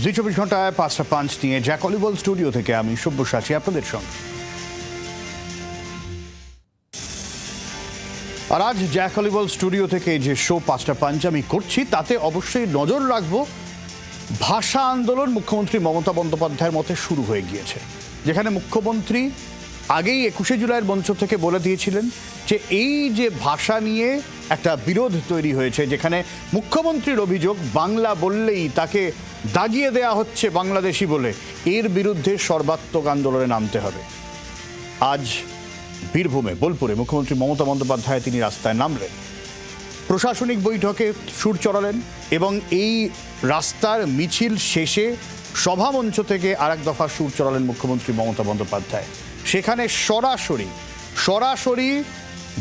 জি 24 ঘন্টায় 5:05 নিয়ে জ্যাকলিবল স্টুডিও থেকে আমি সব্যসাচী আপনাদের সঙ্গে। আর আজ জ্যাকলিবল স্টুডিও থেকে যে শো 5:05 আমি করছি তাতে অবশ্যই নজর রাখবো ভাষা আন্দোলন মুখ্যমন্ত্রী মমতা বন্দ্যোপাধ্যায়ের মতে শুরু হয়ে গিয়েছে, যেখানে মুখ্যমন্ত্রী আগেই 21শে জুলাইয়ের মঞ্চ থেকে বলে দিয়েছিলেন যে এই যে ভাষা নিয়ে একটা বিরোধ তৈরি হয়েছে, যেখানে মুখ্যমন্ত্রীর অভিযোগ বাংলা বললেই তাকে দাগিয়ে দেয়া হচ্ছে বাংলাদেশি বলে, এর বিরুদ্ধে সর্বাত্মক আন্দোলনে নামতে হবে। আজ বীরভূমে বোলপুরে মুখ্যমন্ত্রী মমতা বন্দ্যোপাধ্যায় তিনি রাস্তায় নামলেন, প্রশাসনিক বৈঠকে সুর চড়ালেন এবং এই রাস্তার মিছিল শেষে সভামঞ্চ থেকে আরেক দফা সুর চড়ালেন মুখ্যমন্ত্রী মমতা বন্দ্যোপাধ্যায়। সেখানে সরাসরি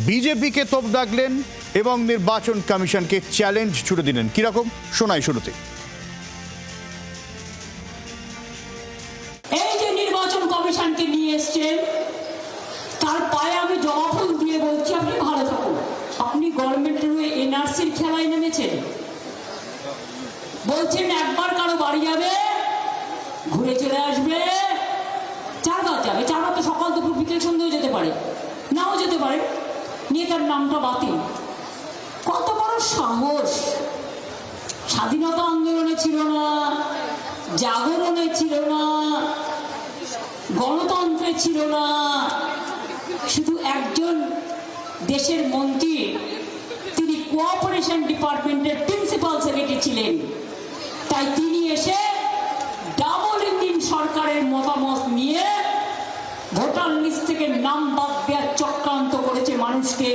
বিজেপিকে তোপ দাগলেন এবং নির্বাচন কমিশনকে চ্যালেঞ্জ ছুড়ে দিলেন। কিরকম শোনাই শুরুতে। এই যে নির্বাচন কমিশনকে নিয়ে এসছেন তার পায়ে আমি জবা ফুল দিয়ে বলছি আপনি ভালো থাকুন। আপনি গভর্নমেন্টের এনআরসির খেলায় নেমেছেন, বলছেন একবার কারো বাড়ি যাবে ঘুরে চলে আসবে, চারবার যাবে, চারবার তো সকাল দুপুর বিকেল সন্ধ্যেও যেতে পারে, নাও যেতে পারে, নিয়ে তার নামটা বাতিল। কত বড় সাহস! স্বাধীনতা আন্দোলনে ছিল না, জাগরণে ছিল না, গণতন্ত্রে ছিল না, শুধু একজন দেশের মন্ত্রী, তিনি কোঅপারেশন ডিপার্টমেন্টের প্রিন্সিপাল সেক্রেটারি ছিলেন, তাই তিনি এসে ডাবল ইঞ্জিন সরকারের মতামত নিয়ে ভোটার লিস্ট থেকে নাম বাদ দেওয়ার চক্রান্ত করেছে মানুষকে,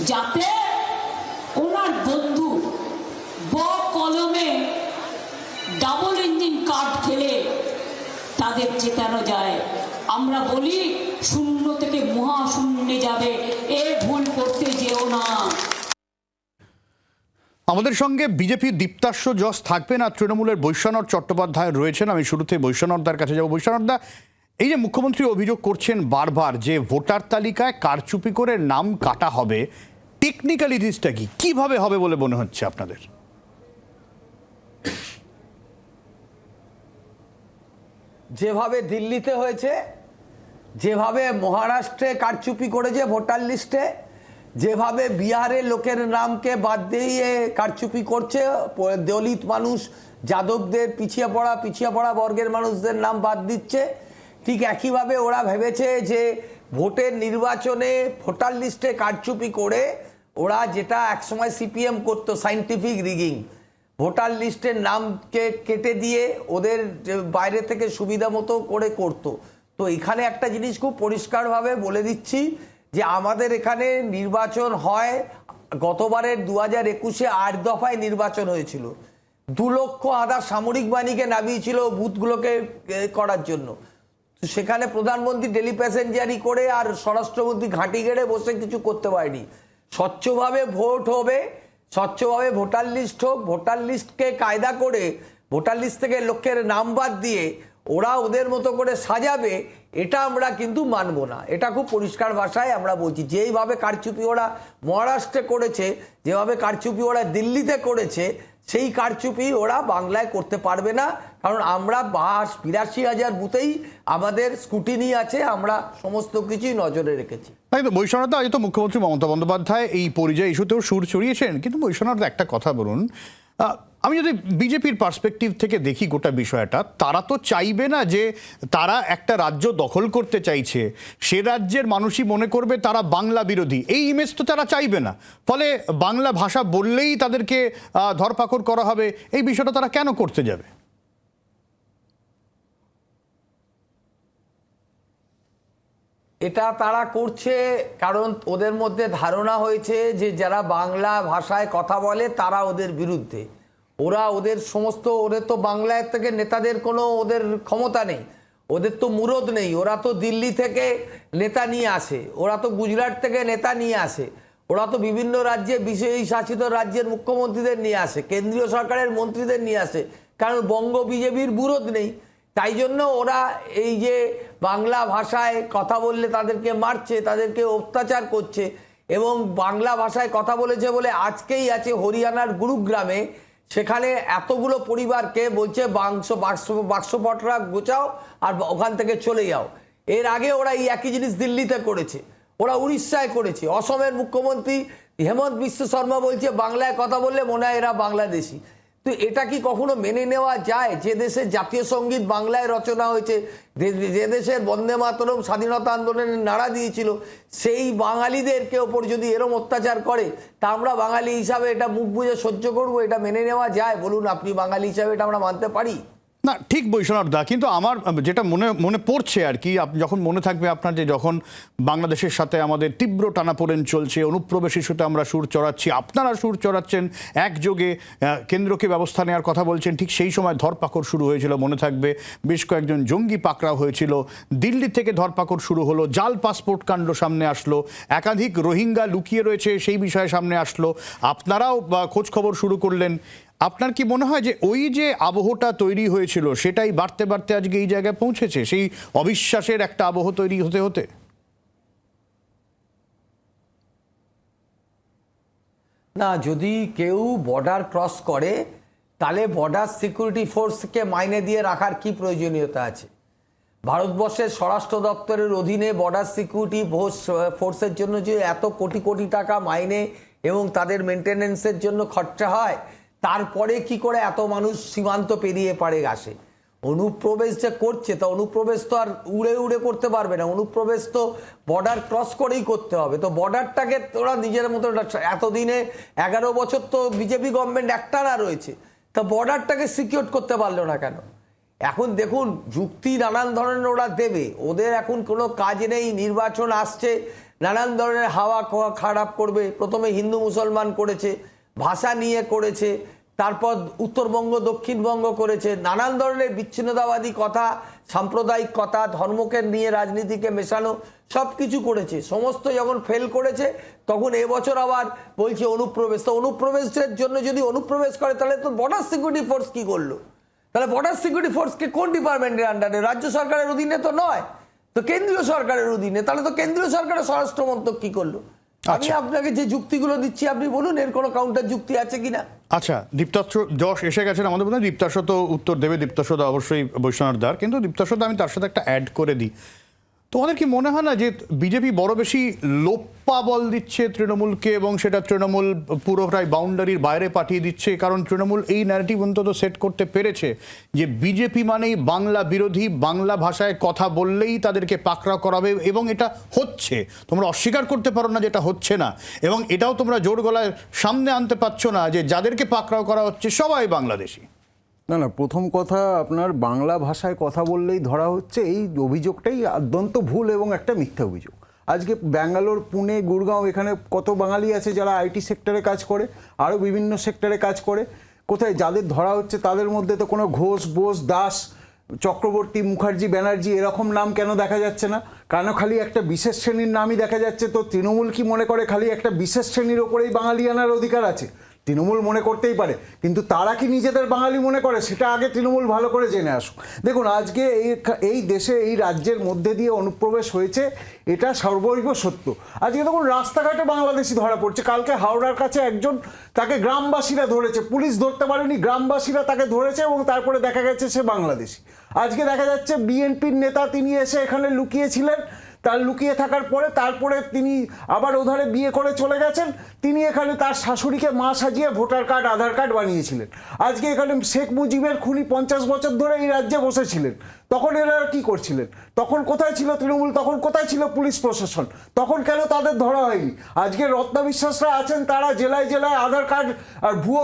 যাতে ওনার বন্ধু কলমে ডাবল ইঞ্জিন কার্ড খেলে তাদের জেতানো যায়। আমরা বলি শূন্য থেকে মহাশূন্যে যাবে, এ ভুল করতে যেও না। আমাদের সঙ্গে বিজেপির দীপ্তাস্য যশ থাকবেন আর তৃণমূলের বৈশ্বনাথ চট্টোপাধ্যায় রয়েছেন। আমি শুরুতে বৈশ্বনাথদার কাছে যাব। বৈশ্বনাথদা, এই যে মুখ্যমন্ত্রী অভিযোগ করছেন বারবার যে ভোটার তালিকায় কারচুপি করে নাম কাটা হবে, টেকনিক্যালিটিসটা কি, কিভাবে হবে বলে মনে হচ্ছে আপনাদের? যেভাবে দিল্লিতে হয়েছে, যেভাবে মহারাষ্ট্রে কারচুপি করেছে ভোটার লিস্টে, যেভাবে বিহারের লোকের নামকে বাদ দিয়ে কারচুপি করছে, দলিত মানুষ, যাদবদের পিছিয়ে পড়া বর্গের মানুষদের নাম বাদ দিচ্ছে, ঠিক একইভাবে ওরা ভেবেছে যে ভোটের নির্বাচনে ভোটার লিস্টে কারচুপি করে ওরা যেটা একসময় সিপিএম করতো, সাইন্টিফিক রিগিং, ভোটার লিস্টের নামকে কেটে দিয়ে ওদের বাইরে থেকে সুবিধা মতো করে করতো। তো এখানে একটা জিনিস খুব পরিষ্কারভাবে বলে দিচ্ছি যে আমাদের এখানে নির্বাচন হয়, গতবারের 2021-এ 8 দফায় নির্বাচন হয়েছিল, 2 লক্ষ আধা সামরিক বাহিনীকে নামিয়েছিল বুথগুলোকে করার জন্য। সেখানে প্রধানমন্ত্রী ডেলি প্যাসেঞ্জারি করে আর স্বরাষ্ট্রমন্ত্রী ঘাঁটি গেড়ে বসে কিছু করতে পারেনি। স্বচ্ছভাবে ভোট হবে, স্বচ্ছভাবে ভোটার লিস্ট হোক, ভোটার লিস্টকে কায়দা করে ভোটার লিস্ট থেকে লোকের নাম বাদ দিয়ে ওরা ওদের মতো করে সাজাবে, এটা আমরা কিন্তু মানব না। এটা খুব পরিষ্কার ভাষায় আমরা বলছি। যেইভাবে কারচুপি ওরা মহারাষ্ট্রে করেছে, যেভাবে কারচুপি ওরা দিল্লিতে করেছে, সেই কারচুপি ওরা বাংলায় করতে পারবে না। কারণ আমরা 82,000 বুথেই আমাদের স্কুটিনি আছে, আমরা সমস্ত কিছুই নজরে রেখেছি। তাই তো বৈশ্বনাথদা, আজ তো মুখ্যমন্ত্রী মমতা বন্দ্যোপাধ্যায় এই পরিযায়ী ইস্যুতেও সুর চড়িয়েছেন, কিন্তু বৈশ্বনাথদা একটা কথা বলুন, আমি যদি বিজেপির পার্সপেক্টিভ থেকে দেখি গোটা বিষয়টা, তারা তো চাইবে না যে তারা একটা রাজ্য দখল করতে চাইছে, সে রাজ্যের মানুষই মনে করবে তারা বাংলা বিরোধী, এই ইমেজ তো তারা চাইবে না। ফলে বাংলা ভাষা বললেই তাদেরকে ধরপাকড় করা হবে, এই বিষয়টা তারা কেন করতে যাবে? এটা তারা করছে কারণ ওদের মধ্যে ধারণা হয়েছে যে যারা বাংলা ভাষায় কথা বলে তারা ওদের বিরুদ্ধে। ওদের সমস্ত, ওদের তো বাংলায় থেকে নেতাদের কোনো ওদের ক্ষমতা নেই, ওদের তো মুরদ নেই, ওরা তো দিল্লি থেকে নেতা নিয়ে আসে, ওরা তো গুজরাট থেকে নেতা নিয়ে আসে, ওরা তো বিভিন্ন রাজ্যে বিশেষ শাসিত রাজ্যের মুখ্যমন্ত্রীদের নিয়ে আসে, কেন্দ্রীয় সরকারের মন্ত্রীদের নিয়ে আসে, কারণ বঙ্গ বিজেপির মুরদ নেই। তাই জন্য ওরা এই যে বাংলা ভাষায় কথা বললে তাদেরকে মারছে, তাদেরকে অত্যাচার করছে। এবং বাংলা ভাষায় কথা বলেছে বলে আজকেই আছে হরিয়ানার গুরুগ্রামে সেখানে এতগুলো পরিবারকে বলছে বাক্সপটরা গোছাও আর ওখান থেকে চলে যাও। এর আগে ওরা এই একই জিনিস দিল্লিতে করেছে, ওরা উড়িষ্যায় করেছে। অসমের মুখ্যমন্ত্রী হেমন্ত বিশ্ব শর্মা বলছে বাংলায় কথা বললে মনে হয় এরা বাংলাদেশি। তো এটা কি কখনো মেনে নেওয়া যায় যে দেশের জাতীয় সঙ্গীত বাংলায় রচনা হয়েছে, যে দেশের বন্দে মাতরম স্বাধীনতা আন্দোলনের নাড়া দিয়েছিল, সেই বাঙালিদেরকে ওপর যদি এরম অত্যাচার করে তা আমরা বাঙালি হিসাবে এটা মুখ বুজে সহ্য করবো? এটা মেনে নেওয়া যায়? বলুন আপনি, বাঙালি হিসাবে এটা আমরা মানতে পারি? না, ঠিক বৈষ্ণব দা, কিন্তু আমার যেটা মনে পড়ছে আর কি, যখন মনে থাকবে আপনার যে যখন বাংলাদেশের সাথে আমাদের তীব্র টানাপোড়েন চলছে, অনুপ্রবেশ ইস্যুতে আমরা সুর চড়াচ্ছি, আপনারা সুর চড়াচ্ছেন, একযোগে কেন্দ্রকে ব্যবস্থা নেওয়ার কথা বলছেন, ঠিক সেই সময় ধরপাকড় শুরু হয়েছিল। মনে থাকবে বেশ কয়েকজন জঙ্গি পাকড়াও হয়েছিল, দিল্লি থেকে ধরপাকড় শুরু হলো, জাল পাসপোর্ট কাণ্ড সামনে আসলো, একাধিক রোহিঙ্গা লুকিয়ে রয়েছে সেই বিষয়ে সামনে আসলো, আপনারাও খোঁজ খবর শুরু করলেন। আপনার কি মনে হয় যে ওই যে আবহটা তৈরি হয়েছিল সেটাই বাড়তে বাড়তে আজকে এই জায়গায় পৌঁছেছে, সেই অবিশ্বাসের একটা আবহ তৈরি হতে হতে? না, যদি কেউ বর্ডার ক্রস করে তাহলে বর্ডার সিকিউরিটি ফোর্সকে মাইনে দিয়ে রাখার কি প্রয়োজনীয়তা আছে? ভারতবর্ষের স্বরাষ্ট্র দপ্তরের অধীনে বর্ডার সিকিউরিটি ফোর্সের জন্য যে এত কোটি কোটি টাকা মাইনে এবং তাদের মেনটেনেন্সের জন্য খরচা হয়, তারপরে কি করে এত মানুষ সীমান্ত পেরিয়ে পারে আসে? অনুপ্রবেশ যে করছে, তা অনুপ্রবেশ তো আর উড়ে উড়ে করতে পারবে না, অনুপ্রবেশ তো বর্ডার ক্রস করেই করতে হবে। তো বর্ডারটাকে ওরা নিজের মতো, এতদিনে 11 বছর তো বিজেপি গভর্নমেন্ট একটানা রয়েছে, তা বর্ডারটাকে সিকিউর করতে পারলো না কেন? এখন দেখুন, যুক্তি নানান ধরনের ওরা দেবে, ওদের এখন কোনো কাজ নেই, নির্বাচন আসছে, নানান ধরনের হাওয়া খারাপ করবে। প্রথমে হিন্দু মুসলমান করেছে, ভাষা নিয়ে করেছে, তারপর উত্তরবঙ্গ দক্ষিণবঙ্গ করেছে, নানান ধরনের বিচ্ছিন্নতাবাদী কথা, সাম্প্রদায়িক কথা, ধর্মকে নিয়ে রাজনীতিকে মেশানো, সব কিছু করেছে। সমস্ত যখন ফেল করেছে তখন এবছর আবার বলছে অনুপ্রবেশ। তো অনুপ্রবেশের জন্য যদি অনুপ্রবেশ করে তাহলে তো বর্ডার সিকিউরিটি ফোর্স কি করলো? তাহলে বর্ডার সিকিউরিটি ফোর্সকে কোন ডিপার্টমেন্টের আন্ডারে? রাজ্য সরকারের অধীনে তো নয়, তো কেন্দ্রীয় সরকারের অধীনে। তাহলে তো কেন্দ্রীয় সরকারের স্বরাষ্ট্র মন্ত্রক কি করলো? আমি আপনাকে যে যুক্তিগুলো দিচ্ছি আপনি বলুন এর কোনো কাউন্টার যুক্তি আছে কিনা। আচ্ছা, দীপ্তাশ্র যশ এসে গেছেন আমাদের মধ্যে, দীপ্তাশ্র তো উত্তর দেবে, দীপ্তাশ্র দা অবশ্যই বৈষ্ণব দার, কিন্তু দীপ্তাশ্র দা আমি তার সাথে একটা অ্যাড করে দিই। তোমাদের কি মনে হয় না যে বিজেপি বড় বেশি লোপ্পা বল দিচ্ছে তৃণমূলকে, এবং সেটা তৃণমূল পুরোটাই বাউন্ডারির বাইরে পাঠিয়ে দিচ্ছে? কারণ তৃণমূল এই ন্যারেটিভ অন্তত সেট করতে পেরেছে যে বিজেপি মানেই বাংলা বিরোধী, বাংলা ভাষায় কথা বললেই তাদেরকে পাকড়াও করাবে, এবং এটা হচ্ছে। তোমরা অস্বীকার করতে পারো না যে এটা হচ্ছে না, এবং এটাও তোমরা জোর গলায় সামনে আনতে পারছো না যে যাদেরকে পাকড়াও করা হচ্ছে সবাই বাংলাদেশি। না না, প্রথম কথা, আপনার বাংলা ভাষায় কথা বললেই ধরা হচ্ছে, এই অভিযোগটাই অত্যন্ত ভুল এবং একটা মিথ্যা অভিযোগ। আজকে ব্যাঙ্গালোর, পুনে, গুড়গাঁও, এখানে কত বাঙালি আছে যারা আইটি সেক্টরে কাজ করে, আরও বিভিন্ন সেক্টরে কাজ করে। কোথায় যাদের ধরা হচ্ছে তাদের মধ্যে তো কোনো ঘোষ, বোস, দাস, চক্রবর্তী, মুখার্জি, ব্যানার্জি এরকম নাম কেন দেখা যাচ্ছে না? কেন খালি একটা বিশেষ শ্রেণীর নামই দেখা যাচ্ছে? তো তৃণমূল কি মনে করে খালি একটা বিশেষ শ্রেণীর ওপরেই বাঙালি আনার অধিকার আছে? তৃণমূল মনে করতেই পারে, কিন্তু তারা কি নিজেদের বাঙালি মনে করে সেটা আগে তৃণমূল ভালো করে জেনে আসুক। দেখুন, আজকে এই দেশে, এই রাজ্যের মধ্যে দিয়ে অনুপ্রবেশ হয়েছে, এটা সর্বৈব সত্য। আজকে দেখুন, রাস্তাঘাটে বাংলাদেশি ধরা পড়ছে। কালকে হাওড়ার কাছে একজন, তাকে গ্রামবাসীরা ধরেছে, পুলিশ ধরতে পারেনি, গ্রামবাসীরা তাকে ধরেছে এবং তারপরে দেখা গেছে সে বাংলাদেশি। আজকে দেখা যাচ্ছে বিএনপির নেতা, তিনি এসে এখানে লুকিয়েছিলেন, তার লুকিয়ে থাকার পরে তারপরে তিনি আবার ওধারে বিয়ে করে চলে গেছেন। তিনি এখানে তার শাশুড়িকে মা সাজিয়ে ভোটার কার্ড, আধার কার্ড বানিয়েছিলেন। আজকে এখানে শেখ মুজিবের খুনি 50 বছর ধরে এই রাজ্যে বসেছিলেন, তখন এরা কি করছিলেন? তখন কোথায় ছিল তৃণমূল? তখন কোথায় ছিল পুলিশ প্রশাসন? তখন কেন তাদের ধরা হয়নি? আজকে রত্না বিশ্বাসরা আছেন, তারা জেলায় জেলায় আধার কার্ড আর ভুয়ো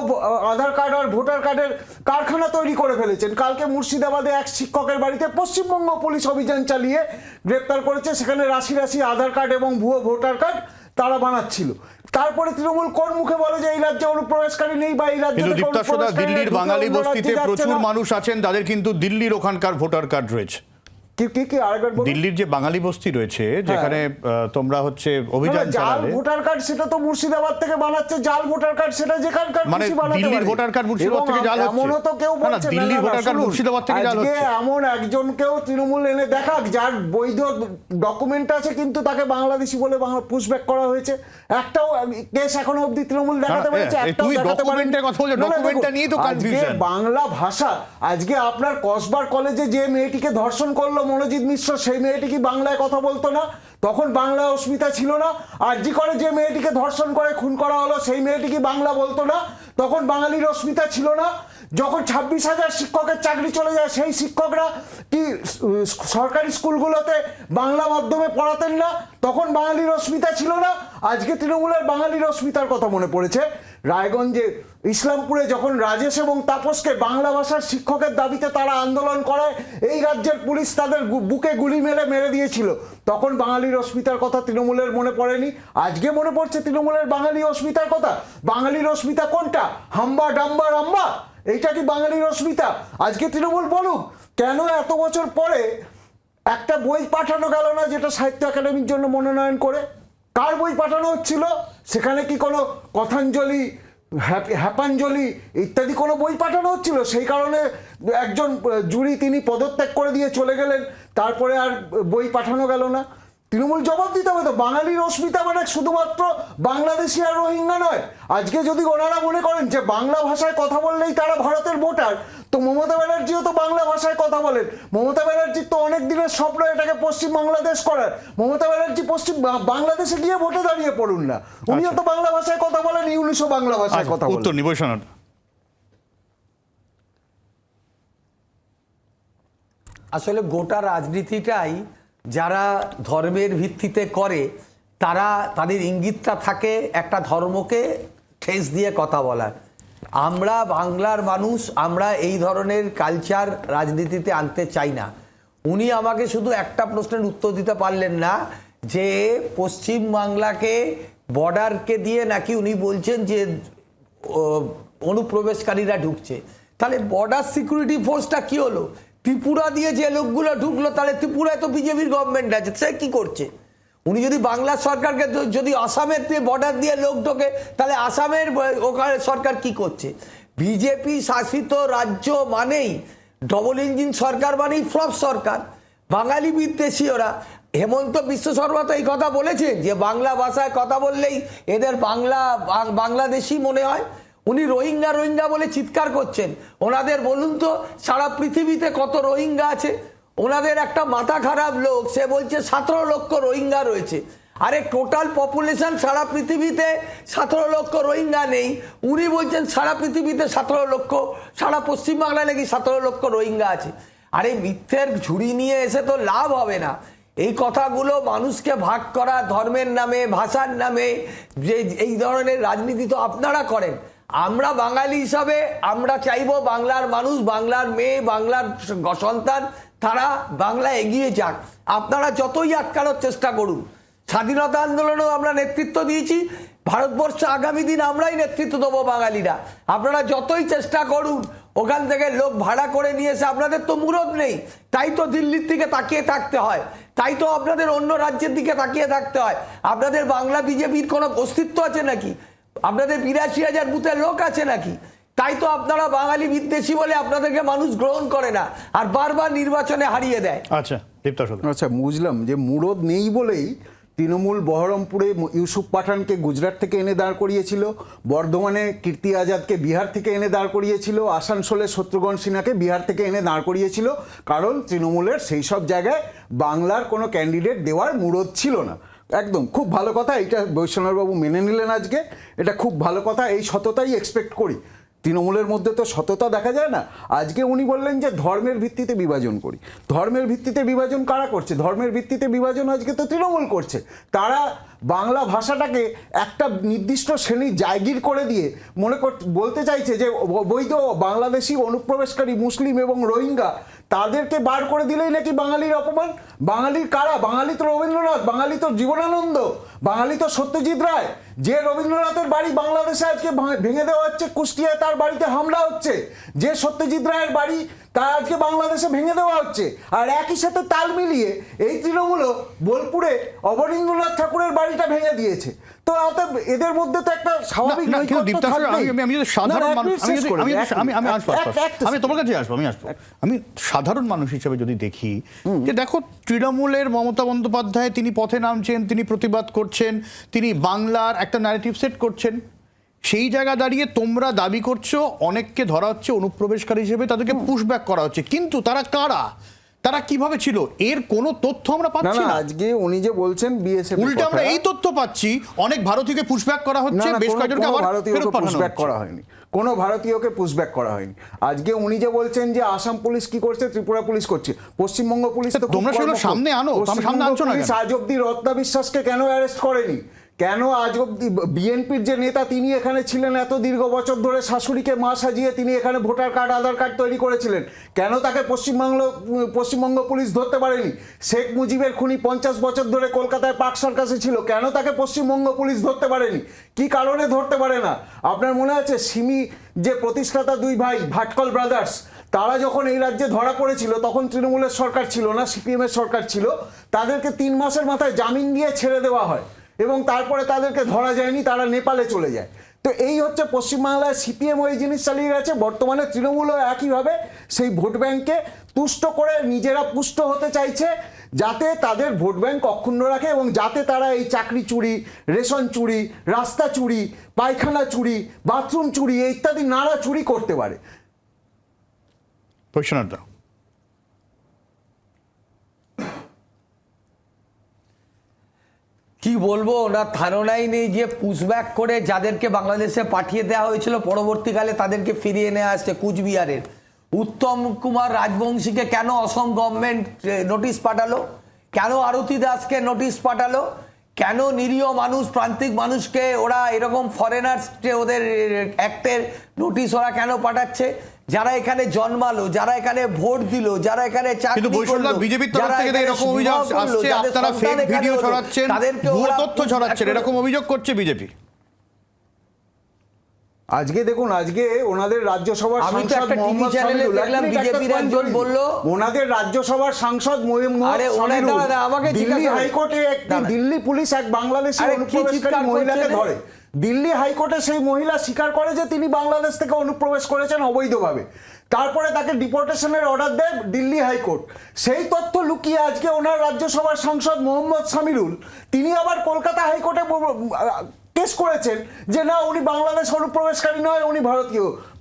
আধার কার্ড আর ভোটার কার্ডের কারখানা তৈরি করে ফেলেছেন। কালকে মুর্শিদাবাদে এক শিক্ষকের বাড়িতে পশ্চিমবঙ্গ পুলিশ অভিযান চালিয়ে গ্রেপ্তার করেছে। সেখানে রাশি রাশি আধার কার্ড এবং ভুয়ো ভোটার কার্ড তারা বানাচ্ছিল। তারপরে তৃণমূল কোন মুখে বলে যে এই রাজ্যে অনুপ্রবেশকারী নেই বা এই রাজ্যে? দিল্লির বাঙালি বস্তিতে প্রচুর মানুষ আছেন, তাদের কিন্তু দিল্লির ওখানকার ভোটার কার্ড রয়েছে। কি আরেকবার বলুন। দিল্লির যে বাঙালি বস্তি রয়েছে যেখানে তোমরা হচ্ছে অভিযান জাল চালালে, ভোটার কার্ড সেটা তো মুর্শিদাবাদ থেকে বানাচ্ছে, জাল ভোটার কার্ড সেটা যেখানকার মানে খুশি বানাতে দিল্লির পারে। ভোটার কার্ড মুর্শিদাবাদ এবং থেকে জাল হচ্ছে? এমনও তো কেউ না, না, বলছে দিল্লির ভোটার কার্ড শুনুন, মুর্শিদাবাদ থেকে জাল আজকে হচ্ছে। এমন একজনকেও তৃণমূল এনে দেখাক যার বৈধ ডকুমেন্ট আছে কিন্তু তাকে বাংলাদেশি বলে পুশব্যাক করা হয়েছে। একটাও কেস এখনো অবধি তৃণমূল দেখাতে পেরেছে? একটাও তুমি দেখাতে পারেনি। ডকুমেন্টের কথা বলছো, না, না, ডকুমেন্টটা দেখুন, নিয়েই তো আজকে কনফিউশন। বাংলা ভাষা, আজকে আপনার কসবার কলেজে যে মেয়েটিকে ধর্ষণ করলো মনোজিৎ মিশ্র, সেই মেয়েটি কি বাংলায় কথা বলতো না? তখন বাংলায় অস্মিতা ছিল না। আর জি করে যে মেয়েটিকে ধর্ষণ করে খুন করা হলো সেই মেয়েটি কি বাংলা বলতো না? তখন বাঙালির অস্মিতা ছিল না। যখন 26,000 শিক্ষকের চাকরি চলে যায় সেই শিক্ষকরা কি সরকারি স্কুলগুলোতে বাংলা মাধ্যমে পড়াতেন না? তখন বাঙালির অস্মিতা ছিল না। আজকে তৃণমূলের বাঙালির অস্মিতার কথা মনে পড়েছে। রায়গঞ্জে ইসলামপুরে যখন রাজেশ এবং তাপসকে বাংলা ভাষার শিক্ষকের দাবিতে তারা আন্দোলন করায়, এই রাজ্যের পুলিশ তাদের বুকে গুলি মেরে দিয়েছিল, তখন বাঙালির অস্মিতার কথা তৃণমূলের মনে পড়েনি? আজকে মনে পড়ছে তৃণমূলের বাঙালি অস্মিতার কথা। বাঙালির অস্মিতা কোনটা? হাম্বা ডাম্বা রাম্বা, এইটা কি বাঙালির অস্মিতা? আজকে তৃণমূল বলুক কেন এত বছর পরে একটা বই পাঠানো গেল না যেটা সাহিত্য একাডেমির জন্য মনোনয়ন করে? কার বই পাঠানো হচ্ছিল? সেখানে কি কোনো কথাঞ্জলি, হ্যাপাঞ্জলি ইত্যাদি কোনো বই পাঠানো হচ্ছিল? সেই কারণে একজন জুরি তিনি পদত্যাগ করে দিয়ে চলে গেলেন, তারপরে আর বই পাঠানো গেল না। তৃণমূল জবাব দিতে হবে তো। বাঙালির অস্মিতা মানে শুধুমাত্র বাংলাদেশি আর রোহিঙ্গা নয়। আজকে যদি ওনারা মনে করেন যে বাংলা ভাষায় কথা বললেই তারা ভারতের ভোটার, তো মমতা ব্যানার্জিও তো বাংলা ভাষায় কথা বলেন। মমতা ব্যানার্জির তো অনেক দিনের স্বপ্ন এটাকে পশ্চিম বাংলাদেশ করার। মমতা ব্যানার্জি পশ্চিম বাংলাদেশে গিয়ে ভোটে দাঁড়িয়ে পড়ুন না, উনিও তো বাংলা ভাষায় কথা বলেন, ইউনিশও বাংলা ভাষায় কথা বলেন। উত্তর নিবৈশনাথ। আসলে গোটা রাজনীতিটাই যারা ধর্মের ভিত্তিতে করে তারা, তাদের ইঙ্গিতটা থাকে একটা ধর্মকে ঠেস দিয়ে কথা বলার। আমরা বাংলার মানুষ, আমরা এই ধরনের কালচার রাজনীতিতে আনতে চাই না। উনি আমাকে শুধু একটা প্রশ্নের উত্তর দিতে পারলেন না যে পশ্চিম বাংলাকে বর্ডারকে দিয়ে নাকি উনি বলছেন যে অনুপ্রবেশকারীরা ঢুকছে। তাহলে বর্ডার সিকিউরিটি ফোর্সটা কি হলো? ত্রিপুরা দিয়ে যে লোকগুলো ঢুকলো, তাহলে ত্রিপুরায় তো বিজেপির গভর্নমেন্ট আছে, সে কি করছে? উনি যদি বাংলা সরকারকে, যদি আসামের বর্ডার দিয়ে লোক ঢোকে তাহলে আসামের ওখানে সরকার কি করছে? বিজেপি শাসিত রাজ্য মানেই ডবল ইঞ্জিন সরকার, মানেই ফ্লপ সরকার, বাঙালি বিদ্বেষী ওরা। হেমন্ত বিশ্ব শর্মা তো এই কথা বলেছেন যে বাংলা ভাষায় কথা বললেই এদের বাংলাদেশি মনে হয়। উনি রোহিঙ্গা রোহিঙ্গা বলে চিৎকার করছেন। ওনাদের বলুন তো সারা পৃথিবীতে কত রোহিঙ্গা আছে? ওনাদের একটা মাথা খারাপ লোক, সে বলছে 17 লক্ষ রোহিঙ্গা রয়েছে। আরে টোটাল পপুলেশন সারা পৃথিবীতে 17 লক্ষ রোহিঙ্গা নেই, উনি বলছেন সারা পৃথিবীতে 17 লক্ষ, সারা পশ্চিমবাংলায় নাকি 17 লক্ষ রোহিঙ্গা আছে। আরে মিথ্যের ঝুড়ি নিয়ে এসে তো লাভ হবে না। এই কথাগুলো মানুষকে ভাগ করা, ধর্মের নামে, ভাষার নামে, যে এই ধরনের রাজনীতি তো আপনারা করেন। আমরা বাঙালি হিসাবে আমরা চাইবো বাংলার মানুষ, বাংলার মেয়ে, বাংলার সন্তান তারা বাংলা এগিয়ে যাক। আপনারা যতই আটকানোর চেষ্টা করুন, স্বাধীনতা আন্দোলনেও আমরা নেতৃত্ব দিয়েছি, ভারতবর্ষে আগামী দিন আমরাই নেতৃত্ব দেবো বাঙালিরা। আপনারা যতই চেষ্টা করুন ওখান থেকে লোক ভাড়া করে নিয়ে এসে, আপনাদের তো মুরদ নেই, তাই তো দিল্লির দিকে তাকিয়ে থাকতে হয়, তাই তো আপনাদের অন্য রাজ্যের দিকে তাকিয়ে থাকতে হয়। আপনাদের বাংলা বিজেপির কোনো অস্তিত্ব আছে নাকি? আপনাদের 82,000 বুথের লোক আছে নাকি? তাই তো আপনারা বাঙালি বিদ্বেষী বলে আপনাদেরকে মানুষ গ্রহণ করে না আর বারবার নির্বাচনে হারিয়ে দেয়। আচ্ছা দীপ্তা সরকার। আচ্ছা, বুঝলাম যে মুরদ নেই বলেই তৃণমূল বহরমপুরে ইউসুফ পাঠানকে গুজরাট থেকে এনে দাঁড় করিয়েছিল, বর্ধমানে কীর্তি আজাদকে বিহার থেকে এনে দাঁড় করিয়েছিল, আসানসোলে শত্রুঘ্ন সিনহাকে বিহার থেকে এনে দাঁড় করিয়েছিল, কারণ তৃণমূলের সেই সব জায়গায় বাংলার কোনো ক্যান্ডিডেট দেওয়ার মুরদ ছিল না। একদম খুব ভালো কথা, এটা বৈষ্ণববাবু মেনে নিলেন আজকে, এটা খুব ভালো কথা, এই সততাই এক্সপেক্ট করি। তৃণমূলের মধ্যে তো সততা দেখা যায় না। আজকে উনি বললেন যে ধর্মের ভিত্তিতে বিভাজন করি। ধর্মের ভিত্তিতে বিভাজন কারা করছে? ধর্মের ভিত্তিতে বিভাজন আজকে তো তৃণমূল করছে। তারা বাংলা ভাষাটাকে একটা নির্দিষ্ট শ্রেণীর জায়গির করে দিয়ে বলতে চাইছে যে বৈধ বাংলাদেশি অনুপ্রবেশকারী মুসলিম এবং রোহিঙ্গা তাদেরকে বার করে দিলেই নাকি বাঙালির অপমান। বাঙালির কারা? বাঙালি তো রবীন্দ্রনাথ, বাঙালি তো জীবনানন্দ, বাঙালি তো সত্যজিৎ রায়। যে রবীন্দ্রনাথের বাড়ি বাংলাদেশে আজকে ভেঙে দেওয়া হচ্ছে, কুষ্টিয়ায় তার বাড়িতে হামলা হচ্ছে, যে সত্যজিৎ রায়ের বাড়ি তা আজকে বাংলাদেশে ভেঙে দেওয়া হচ্ছে। আর একই সাথে তাল মিলিয়ে এই তৃণমূলও বোলপুরে অবনীন্দ্রনাথ ঠাকুরের বাড়িটা ভেঙে দিয়েছে। তো অতএব এদের মধ্যে তো একটা স্বাভাবিক না, কিন্তু নৈকট্য দীপ্তা সর, থাকবেই। আমি যদি সাধারণ না, মানুষ, এক মিনিট শেষ করে দিই, আমি আসবো, আমি তোমার কাছে আসবো, আমি সাধারণ মানুষ হিসেবে যদি দেখি যে দেখো, তৃণমূলের মমতা বন্দ্যোপাধ্যায় তিনি পথে নামছেন, তিনি প্রতিবাদ করছেন, তিনি বাংলার একটা ন্যারেটিভ সেট করছেন, সেই জায়গা দাঁড়িয়ে তোমরা দাবি করছো অনেককে ধরা হচ্ছে অনুপ্রবেশকারী হিসেবে, তাদেরকে পুশব্যাক করা হচ্ছে, কিন্তু তারা কারা, তারা কিভাবে ছিল, এর কোনো তথ্য আমরা না পাচ্ছি না, না। আজকে উনি যে বলছেন বিএসএফ, উল্টে আমরা এই তথ্য পাচ্ছি অনেক ভারতীয়কে পুশব্যাক করা হচ্ছে, বেশ কয়েকজনকে আবার ফেরত পাঠানো পুশব্যাক হচ্ছে। করা হয়নি, কোনো ভারতীয়কে পুশব্যাক করা হয়নি। আজকে উনি যে বলছেন যে আসাম পুলিশ কি করছে, ত্রিপুরা পুলিশ করছে, পশ্চিমবঙ্গ পুলিশ তো তোমরা সেগুলো সামনে আনো, সামনে আনছো না কেন? পুলিশ আজ অব্দি রত্না বিশ্বাসকে কেন অ্যারেস্ট করেনি? কেন আজ অব্দি বিএনপির যে নেতা তিনি এখানে ছিলেন এত দীর্ঘ বছর ধরে, শাশুড়িকে মা সাজিয়ে তিনি এখানে ভোটার কার্ড আধার কার্ড তৈরি করেছিলেন, কেন তাকে পশ্চিমবঙ্গ পুলিশ ধরতে পারেনি? শেখ মুজিবের খুনি 50 বছর ধরে কলকাতায় পার্ক সার্কাসে ছিল, কেন তাকে পশ্চিমবঙ্গ পুলিশ ধরতে পারেনি? কি কারণে ধরতে পারে না? আপনার মনে আছে সিমি যে প্রতিষ্ঠাতা দুই ভাই ভাটকল ব্রাদার্স, তারা যখন এই রাজ্যে ধরা পড়েছিল তখন তৃণমূলের সরকার ছিল না, সিপিএমের সরকার ছিল, তাদেরকে 3 মাসের মাথায় জামিন দিয়ে ছেড়ে দেওয়া হয় এবং তারপরে তাদেরকে ধরা যায়নি, তারা নেপালে চলে যায়। তো এই হচ্ছে পশ্চিমবাংলায় সিপিএম ওই জিনিস চালিয়ে গেছে, বর্তমানে তৃণমূলও একইভাবে সেই ভোট ব্যাংককে তুষ্ট করে নিজেরা পুষ্ট হতে চাইছে, যাতে তাদের ভোট ব্যাংক অক্ষুণ্ণ রাখে এবং যাতে তারা এই চাকরি চুরি, রেশন চুরি, রাস্তা চুরি, পায়খানা চুরি, বাথরুম চুরি ইত্যাদি নানা চুরি করতে পারে। বৈশ্বনাথ, কি বলবো, ওনার ধারণাই নেই যে পুশব্যাক করে যাদেরকে বাংলাদেশে পাঠিয়ে দেওয়া হয়েছিল পরবর্তীকালে তাদেরকে ফিরিয়ে নেওয়া আসছে। কুচবিহারের উত্তম কুমার রাজবংশীকে কেন অসম গভর্নমেন্ট নোটিশ পাঠালো, কেন আরতি দাসকে নোটিশ পাঠালো, কেন নিরীহ মানুষ, প্রান্তিক মানুষকে ওরা এরকম ফরেনার্স ওদের অ্যাক্টের নোটিশ ওরা কেন পাঠাচ্ছে? যারা এখানে জন্মালো, যারা এখানে ভোট দিল, যারা এখানে চাকরি করলো, বিজেপির তরফ থেকে এরকম অভিযোগ আসছে, আপনারা ফেক ভিডিও ছড়াচ্ছেন, ভুয়ো তথ্য ছড়াচ্ছেন, এরকম অভিযোগ করছে বিজেপি। আজকে দেখুন, আজকে ওনাদের রাজ্যসভার আমি তো সাংসদ একটা টিভি মোহাম্মদ চ্যানেলে সামিরুল, দেখলাম বিজেপির একজন বললো, ওনাদের রাজ্যসভার সাংসদ আরে ওনারা দাঁড়া, আমাকে দিল্লি জিজ্ঞাসা হাইকোর্টে একটি দাঁড়া। দিল্লি পুলিশ এক বাংলাদেশি আরে কি অনুপ্রবেশকারী চিৎকার মহিলাকে করছেন? ধরে। দিল্লি হাইকোর্টে সেই মহিলা স্বীকার করে যে তিনি বাংলাদেশ থেকে অনুপ্রবেশ করেছেন অবৈধভাবে, তারপরে তাকে ডিপোর্টেশনের অর্ডার দেয় দিল্লি হাইকোর্ট। সেই তথ্য লুকিয়ে আজকে ওনার রাজ্যসভার সাংসদ মোহাম্মদ সামিরুল তিনি আবার কলকাতা হাইকোর্টে কেস করেছেন যে না, উনি বাংলাদেশ অনুপ্রবেশকারী নয়, উনি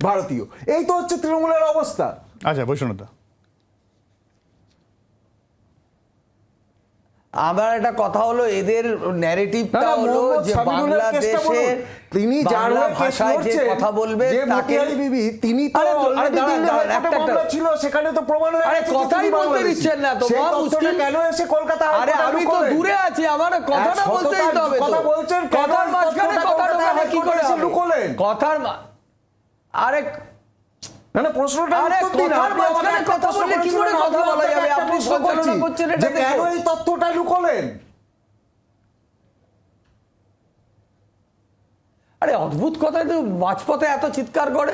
ভারতীয়। এই তো হচ্ছে তৃণমূলের অবস্থা। আচ্ছা বৈশ্বনাথ, আমার একটা কথা হলো, এদের ন্যারেটিভটা হলো যে বাংলাদেশের তিনি যার বাংলা হয়ে কেস ভাষায় যে লড়ছেন, কথা বলবে যে তাকে মতিয়ারি বিবি, তিনি তো আরে অলরেডি দাঁড়ান, দিল্লি দাঁড়ান, হাইকোর্টে একটা- মামলা ছিল, সেখানে তো প্রমাণ হয়ে আরে গেছে যে কথাই তিনি বলতে বাংলাদেশি। দিচ্ছেন না তো, সেই মহা তথ্যটা মুশকিল। কেন এসে কলকাতা আরে হাইকোর্টে আমি তো লুকোলেন? দূরে আছি, আমার কথাটা বলতেই তো হবে তো। কথা বলছেন, কেন কথার এই মাঝখানে তথ্যটা কথা কলকাতা ঢোকালে কি করে হাইকোর্টে এসে হবে? লুকোলেন? আরে না প্রশ্নটা আরে উত্তর দিন। কথার আপনি আমাকে মাঝখানে একটা কথা প্রশ্ন বললে কি করে করেছিলেন, কথা আমি বলা আপনাকে যাবে? একটা আপনি প্রশ্ন সঞ্চালনা করছি করছেন এটা যে কেন দেখুন। এই তথ্যটা লুকোলেন? আরে অদ্ভুত কথা, তো মাঝপথে এত চিৎকার করে।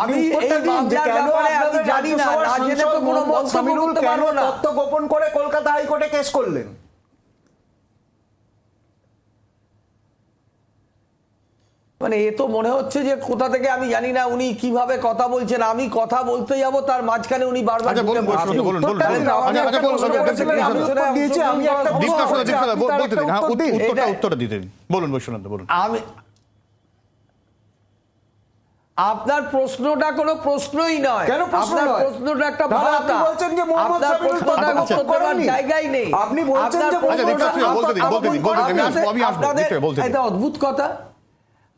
আমি এই মামলার ব্যাপারে আমি জানি না, না জেনে তো কোনো মন্তব্য করতে পারবো না। তথ্য গোপন করে কলকাতা হাইকোর্টে কেস করলেন? মানে এ তো মনে হচ্ছে যে কোথা থেকে আমি জানি না উনি কিভাবে কথা বলছেন, আমি কথা বলতে যাব তার মাঝখানে উনি বারবার আচ্ছা বলুন, ঢুকে পড়ছেন। বলুন, উত্তরটা দিন, আমাকে একটা প্রশ্ন করেছিলেন, আমি উত্তর দিয়েছি, আমি একটা দীপ্তা প্রশ্ন সর, করেছি, দীপ্তা সর, আপনি তার বলতে একটা দিন, হ্যাঁ, উত্তর দিন। উত্তরটা দিতে দিন। বলুন বৈশ্বনাথ, বলুন। আমি আপনার প্রশ্নটা কোনো প্রশ্নই নয়। কেন প্রশ্ন আপনার নয়? প্রশ্নটা একটা তাহলে আপনি ভাষা। বলছেন যে মোহাম্মদ আপনার সামিরুল প্রশ্নটা তথ্য গোপন করতে করেননি? জায়গাই নেই। আপনি বলছেন যে আপনার আচ্ছা, দীপ্তা সর, বলতে দিন, বলতে দিন, বলতে দিন, আমি আসবো, আপনাদের- বলতে দিন। এটা অদ্ভুত কথা।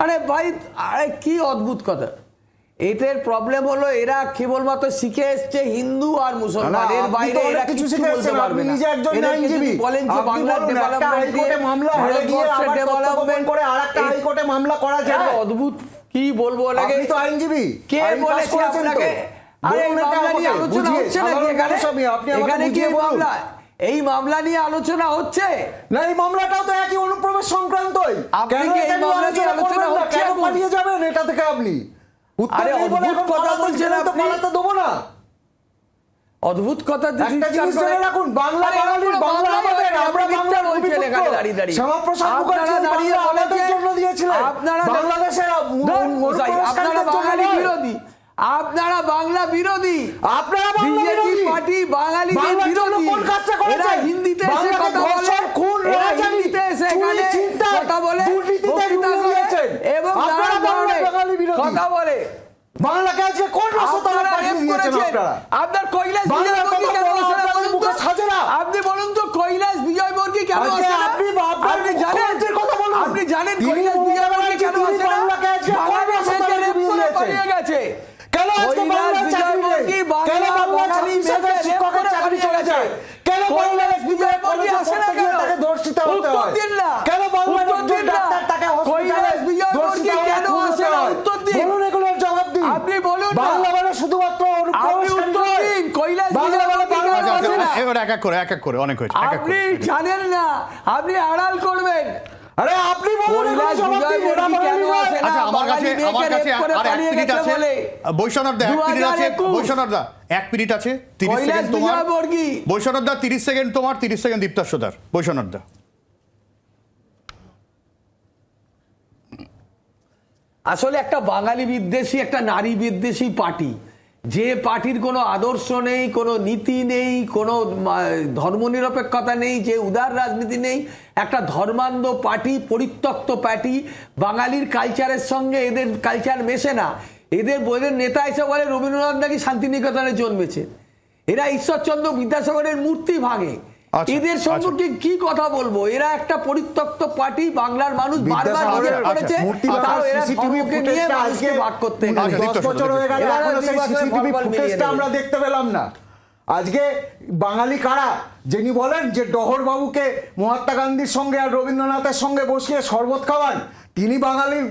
আরে ভাই, আরে কি অদ্ভুত কথা। এদের প্রবলেম হলো এরা কেবলমাত্র শিখে এসছে হিন্দু আর মুসলমান, এর বাইরে এরা কিছু বলতে পারবে না। নিজে একজন এদেরকে আইনজীবী, যদি বলেন যে আপনি বাংলার বলুন, একটা ডেভেলপমেন্ট হাইকোর্টে মামলা হেরে গিয়ে আবার তথ্য গোপন করে আরেকটা হাইকোর্টে মামলা করা যায়? অদ্ভুত, কি বলবো লাগে। আপনি তো আইনজীবী, কে আইন পাস বলেছে করেছেন তো? আপনাকে? আরে এই বলুন এটা মামলা নিয়ে আমাকে, আলোচনা বুঝিয়ে, হচ্ছে নাকি সাধারণ এখানে? মানুষ আমি, আপনি আমাকে এখানে কি বুঝিয়ে বলুন। মামলা, এই মামলা নিয়ে আলোচনা হচ্ছে? না, এই মামলাটাও তো একই অনুপ্রবেশ সংক্রান্তই। আপনি কেন কি এই এটা নিয়ে মামলা নিয়ে আলোচনা আলোচনা করবেন না? হচ্ছে কেন এখন? পালিয়ে যাবেন এটা থেকে আপনি? উত্তর আরে নেই বলে অদ্ভুত এখন কথা পালাতে বলছেন গেলে তো আপনি। পালাতে দেবো না। অদ্ভুত কথা যে একটা জিনিস চিৎকার করে- জেনে রাখুন, বাংলা আরে বাঙালির, এরকম বাংলা বাংলা আমাদের, বলেন, আমরা আপনি মিথ্যা বাংলার বলছেন ভূমিপুত্র। এখানে দাঁড়িয়ে দাঁড়িয়ে। শ্যামাপ্রসাদ আপনারা মুখার্জি দাঁড়িয়ে বাংলা আমাদের বলেছেন- জন্য দিয়েছিলেন, আপনারা বাংলাদেশের আপনারা বাঙালি বিরোধী, আপনারা বাংলা বিরোধী, আপনারা বাংলা বিজেপি বিরোধী। পার্টি বাঙালিদের বাংলার জন্য বিরোধী। কোন কাজটা করেছে? এরা হিন্দিতে এসে বাংলাকে কথা বলে, ধর্ষণ, খুন, এরা রাজানি, হিন্দিতে এসে চুরি, এখানে ছিনতাই, কথা বলে, দুর্নীতিতে বক্তৃতা ডুবিয়ে করে দিয়েছেন। এবং আপনারা নানা ধরনের বাঙালি বিরোধী। কথা বলে। বাংলাকে আজকে কোন রাস্তা আপনারা পাঠিয়ে রেপ দিয়েছেন করেছেন। আপনারা? আপনার কৈলাস বাংলার বিজয়বর্গী কথা কেন বলা আসে না আপনাদের বলুন তো? মুখে সাজে না। আপনি বলুন তো কৈলাস বিজয়বর্গী কেন আজকে আসে না? আপনি আপনার আপনি জানেন মুখ্যমন্ত্রীর কথা বলুন। আপনি জানেন তিনি কৈলাস বিজয়বর্গী কেন তিনি আসে না? বাংলাকে আজকে কোন বাঙালি রাস্তা মেয়েকে পাঠিয়ে রেপ করে দিয়েছেন? পালিয়ে গেছে। কেন আজকে কৈলাস বাংলার চাকরি নেই? বিজয়বর্গী কেন বাংলা বাংলার বাঙালি ছাত্রছাত্রী মেয়েকে রেপ শিক্ষকের করে চাকরি পালিয়ে চলে গেছে। যায়? কেন কৈলাস বিজয়বর্গী আসে না কেন? তাকে ধর্ষিত হতে উত্তর হয়? দিন না। কেন বাংলার উত্তর একজন দিন না। ডাক্তার তাকে হসপিটালে কৈলাস বিজয়বর্গী ধর্ষিত হয়ে কেন খুন আসে হতে না? হয়? উত্তর দিন। বলুন এগুলোর জবাব দিন। আপনি বলুন না। বাংলা মানে শুধুমাত্র আপনি অনুপ্রবেশকারী উত্তর নয়। দিন। কৈলাস বাংলা মানে বিজয়বর্গী বাংলা কেন আচ্ছা, আসে না? এবার এক এক করে অনেক হয়েছে, এক এক আপনি করে। জানেন না, আপনি আড়াল করবেন। আরে আপনি বলুন এগুলোর কৈলাস জবাব দিন। এরা বিজয়বর্গী বাঙালি কেন নয়। আসে না? আচ্ছা, আমার কাছে বাঙালি মেয়েকে রেপ করে আর এক পালিয়ে মিনিট গেছে আছে। বলে। বৈষ্ণব দা 1 মিনিট আছে। 2021 বৈষ্ণব দা 1 মিনিট আছে, 30 কৈলাস সেকেন্ড তোমার। বিজয়বর্গী। বৈষ্ণব দা 30 সেকেন্ড তোমার, 30 সেকেন্ড দীপ্তার সদার। বৈষ্ণব দা আসলে একটা বাঙালি বিদ্বেষী, একটা নারী বিদ্বেষী পার্টি, যে পার্টির কোনো আদর্শ নেই, কোনো নীতি নেই, কোনো ধর্মনিরপেক্ষতা নেই, যে উদার রাজনীতি নেই, একটা ধর্মান্ধ পার্টি, পরিত্যক্ত পার্টি, বাঙালির কালচারের সঙ্গে এদের কালচার মেশে না। এদের নেতা এসে বলে রবীন্দ্রনাথ নাকি শান্তিনিকেতনে জন্মেছে, এরা ঈশ্বরচন্দ্র বিদ্যাসাগরের মূর্তি ভাঙে। আচ্ছা, এদের সম্পর্কে কি কথা বলবো? এরা একটা পরিত্যক্ত পার্টি, বাংলার মানুষ বারবার জিজ্ঞেস আচ্ছা, করেছে, মূর্তি তাও ভাঙার এরা সিসিটিভি ধর্মকে নিয়ে ফুটেজটা মানুষকে আজকে ভাগ করতে আচ্ছা, গেছে। 10 বছর হয়ে গেল, এবার এখনো সেই 2 বছরে সিসিটিভি ফলাফল মিলিয়ে ফুটেজটা নেবে। আমরা দেখতে পেলাম না। আজকে বাঙালি কারা, যিনি বলেন যে ডহর বাবুকে মহাত্মা গান্ধীর সঙ্গে আর রবীন্দ্রনাথের সঙ্গে বসিয়ে শরবত খাওয়ান, তিনি বাঙালির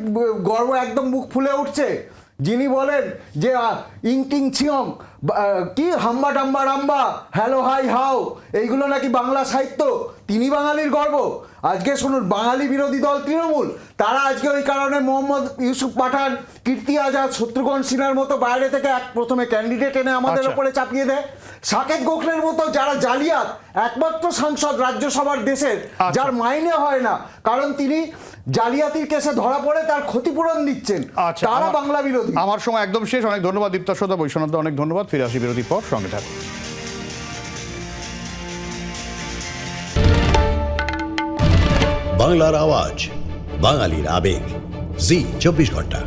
গর্ব একদম মুখ ফুলে উঠছে। যিনি বলেন যে ইংটিং ছিয়ং, কি হাম্বা ডাম্বা রাম্বা, হ্যালো হাই হাও, এইগুলো নাকি বাংলা সাহিত্য, তিনি বাঙালির গর্ব। আজকে শুনুন, বাঙালি বিরোধী দল তৃণমূল, তারা আজকে ওই কারণে মোহাম্মদ ইউসুফ পাঠান, কীর্তি আজাদ, শত্রুঘ্ন সিনহার মতো বাইরে থেকে প্রথমে ক্যান্ডিডেট এনে আমাদের আচ্ছা। উপরে চাপিয়ে দেয়। সাকেত গোখলের মতো যারা জালিয়াত, একমাত্র সাংসদ রাজ্যসভার দেশের, আচ্ছা। যার মাইনে হয় না, কারণ তিনি জালিয়াতির কেসে ধরা পড়ে তার ক্ষতিপূরণ দিচ্ছেন, আচ্ছা, তারা বাংলা বিরোধী। আমার সময় একদম শেষ। অনেক ধন্যবাদ দীপ্তার সদা, বৈষ্ণব দা অনেক ধন্যবাদ। ফিরে আসি বিরতির পর, সঙ্গে থাকুন। বাংলার আওয়াজ, বাঙালির আবেগ, জি 24 ঘন্টা।